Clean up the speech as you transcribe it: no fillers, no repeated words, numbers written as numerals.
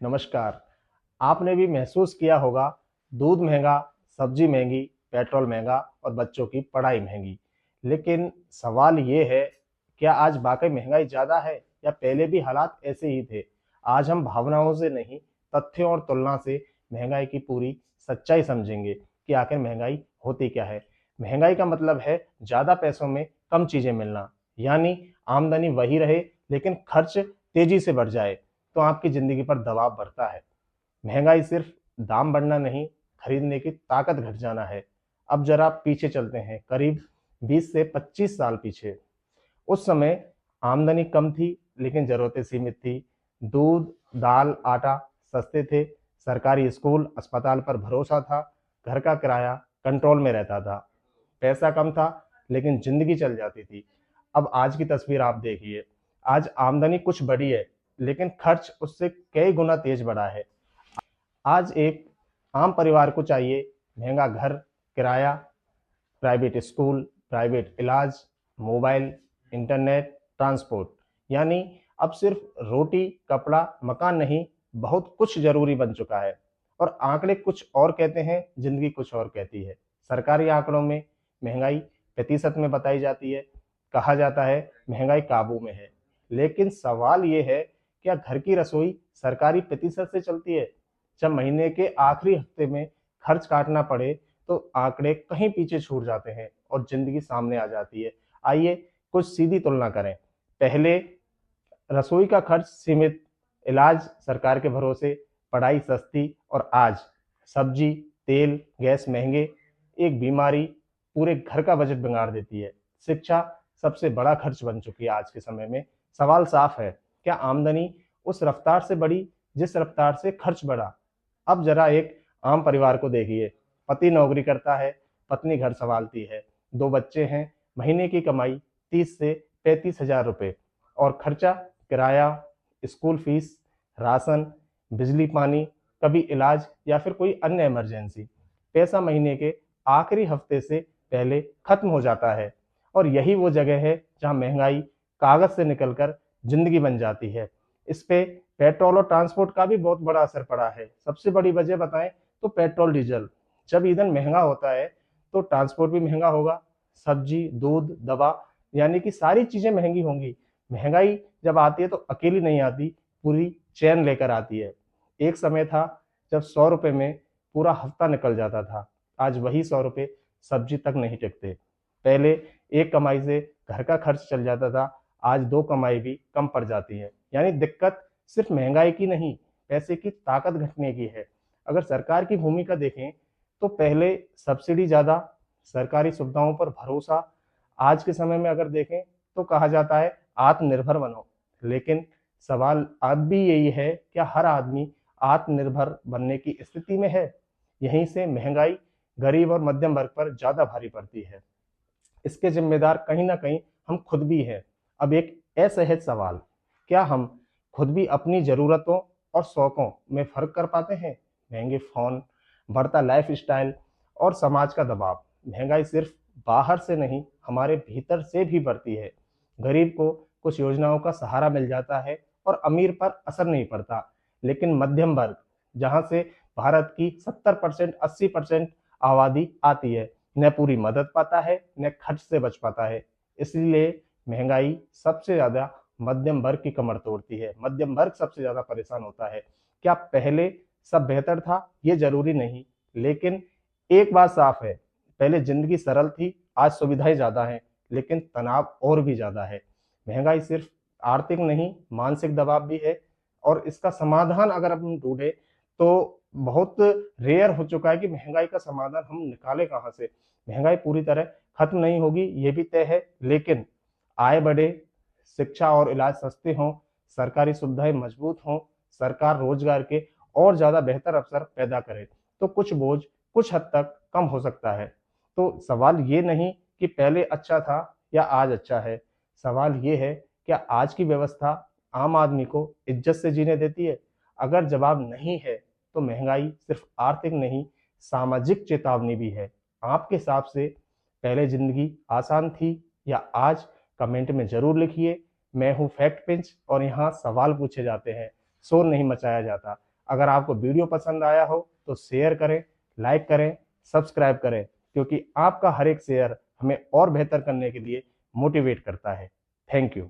नमस्कार। आपने भी महसूस किया होगा, दूध महंगा, सब्जी महंगी, पेट्रोल महंगा और बच्चों की पढ़ाई महंगी। लेकिन सवाल ये है, क्या आज वाकई महंगाई ज़्यादा है या पहले भी हालात ऐसे ही थे? आज हम भावनाओं से नहीं, तथ्यों और तुलना से महंगाई की पूरी सच्चाई समझेंगे कि आखिर महंगाई होती क्या है। महंगाई का मतलब है ज़्यादा पैसों में कम चीज़ें मिलना, यानी आमदनी वही रहे लेकिन खर्च तेजी से बढ़ जाए तो आपकी ज़िंदगी पर दबाव बढ़ता है। महंगाई सिर्फ दाम बढ़ना नहीं, खरीदने की ताकत घट जाना है। अब जरा पीछे चलते हैं, करीब 20 से 25 साल पीछे। उस समय आमदनी कम थी लेकिन ज़रूरतें सीमित थी। दूध, दाल, आटा सस्ते थे, सरकारी स्कूल, अस्पताल पर भरोसा था, घर का किराया कंट्रोल में रहता था। पैसा कम था लेकिन ज़िंदगी चल जाती थी। अब आज की तस्वीर आप देखिए, आज आमदनी कुछ बढ़ी है लेकिन खर्च उससे कई गुना तेज़ बढ़ा है। आज एक आम परिवार को चाहिए महंगा घर, किराया, प्राइवेट स्कूल, प्राइवेट इलाज, मोबाइल, इंटरनेट, ट्रांसपोर्ट। यानी अब सिर्फ रोटी, कपड़ा, मकान नहीं, बहुत कुछ ज़रूरी बन चुका है। और आंकड़े कुछ और कहते हैं, ज़िंदगी कुछ और कहती है। सरकारी आंकड़ों में महंगाई प्रतिशत में बताई जाती है। कहा जाता है महंगाई काबू में है। लेकिन सवाल ये है, क्या घर की रसोई सरकारी प्रतिशत से चलती है? जब महीने के आखिरी हफ्ते में खर्च काटना पड़े तो आंकड़े कहीं पीछे छूट जाते हैं और जिंदगी सामने आ जाती है। आइए कुछ सीधी तुलना करें। पहले रसोई का खर्च सीमित, इलाज सरकार के भरोसे, पढ़ाई सस्ती, और आज सब्जी, तेल, गैस महंगे। एक बीमारी पूरे घर का बजट बिगाड़ देती है। शिक्षा सबसे बड़ा खर्च बन चुकी है आज के समय में। सवाल साफ है, क्या आमदनी उस रफ्तार से बढ़ी जिस रफ्तार से खर्च बढ़ा? अब जरा एक आम परिवार को देखिए। पति नौकरी करता है, पत्नी घर संभालती है, दो बच्चे हैं, महीने की कमाई 30 से 35 हज़ार रुपये, और खर्चा किराया, स्कूल फीस, राशन, बिजली पानी, कभी इलाज या फिर कोई अन्य इमरजेंसी। पैसा महीने के आखिरी हफ्ते से पहले खत्म हो जाता है। और यही वो जगह है जहां महंगाई कागज से निकलकर जिंदगी बन जाती है। इस पे पेट्रोल और ट्रांसपोर्ट का भी बहुत बड़ा असर पड़ा है। सबसे बड़ी वजह बताएं तो पेट्रोल डीजल। जब ईंधन महंगा होता है तो ट्रांसपोर्ट भी महंगा होगा, सब्जी, दूध, दवा, यानी कि सारी चीजें महंगी होंगी। महंगाई जब आती है तो अकेली नहीं आती, पूरी चैन लेकर आती है। एक समय था जब 100 रुपए में पूरा हफ्ता निकल जाता था। आज वही 100 रुपए सब्जी तक नहीं टिकते। पहले एक कमाई से घर का खर्च चल जाता था, आज दो कमाई भी कम पड़ जाती है। यानी दिक्कत सिर्फ महंगाई की नहीं, पैसे की ताकत घटने की है। अगर सरकार की भूमिका देखें तो पहले सब्सिडी ज़्यादा, सरकारी सुविधाओं पर भरोसा। आज के समय में अगर देखें तो कहा जाता है आत्मनिर्भर बनो। लेकिन सवाल अब भी यही है, क्या हर आदमी आत्मनिर्भर बनने की स्थिति में है? यहीं से महंगाई गरीब और मध्यम वर्ग पर ज़्यादा भारी पड़ती है। इसके जिम्मेदार कहीं ना कहीं हम खुद भी हैं। अब एक असहज सवाल, क्या हम खुद भी अपनी ज़रूरतों और शौकों में फ़र्क कर पाते हैं? महंगे फ़ोन, बढ़ता लाइफ स्टाइल और समाज का दबाव। महंगाई सिर्फ बाहर से नहीं, हमारे भीतर से भी बढ़ती है। गरीब को कुछ योजनाओं का सहारा मिल जाता है और अमीर पर असर नहीं पड़ता। लेकिन मध्यम वर्ग, जहां से भारत की 70% 80% आबादी आती है, न पूरी मदद पाता है न खर्च से बच पाता है। इसलिए महंगाई सबसे ज़्यादा मध्यम वर्ग की कमर तोड़ती है। मध्यम वर्ग सबसे ज़्यादा परेशान होता है। क्या पहले सब बेहतर था? ये ज़रूरी नहीं, लेकिन एक बात साफ है, पहले ज़िंदगी सरल थी, आज सुविधाएं ज़्यादा हैं, लेकिन तनाव और भी ज़्यादा है। महंगाई सिर्फ आर्थिक नहीं, मानसिक दबाव भी है। और इसका समाधान अगर हम ढूंढे तो बहुत रेयर हो चुका है कि महंगाई का समाधान हम निकालें कहाँ से। महंगाई पूरी तरह खत्म नहीं होगी, ये भी तय है, लेकिन आय बढ़े, शिक्षा और इलाज सस्ते हों, सरकारी सुविधाएं मजबूत हों, सरकार रोजगार के और ज़्यादा बेहतर अवसर पैदा करे, तो कुछ बोझ कुछ हद तक कम हो सकता है। तो सवाल ये नहीं कि पहले अच्छा था या आज अच्छा है, सवाल ये है, क्या आज की व्यवस्था आम आदमी को इज्जत से जीने देती है? अगर जवाब नहीं है तो महंगाई सिर्फ आर्थिक नहीं, सामाजिक चेतावनी भी है। आपके हिसाब से पहले जिंदगी आसान थी या आज? कमेंट में जरूर लिखिए। मैं हूं फैक्ट पिंच और यहाँ सवाल पूछे जाते हैं, शोर नहीं मचाया जाता। अगर आपको वीडियो पसंद आया हो तो शेयर करें, लाइक करें, सब्सक्राइब करें, क्योंकि आपका हर एक शेयर हमें और बेहतर करने के लिए मोटिवेट करता है। Thank you.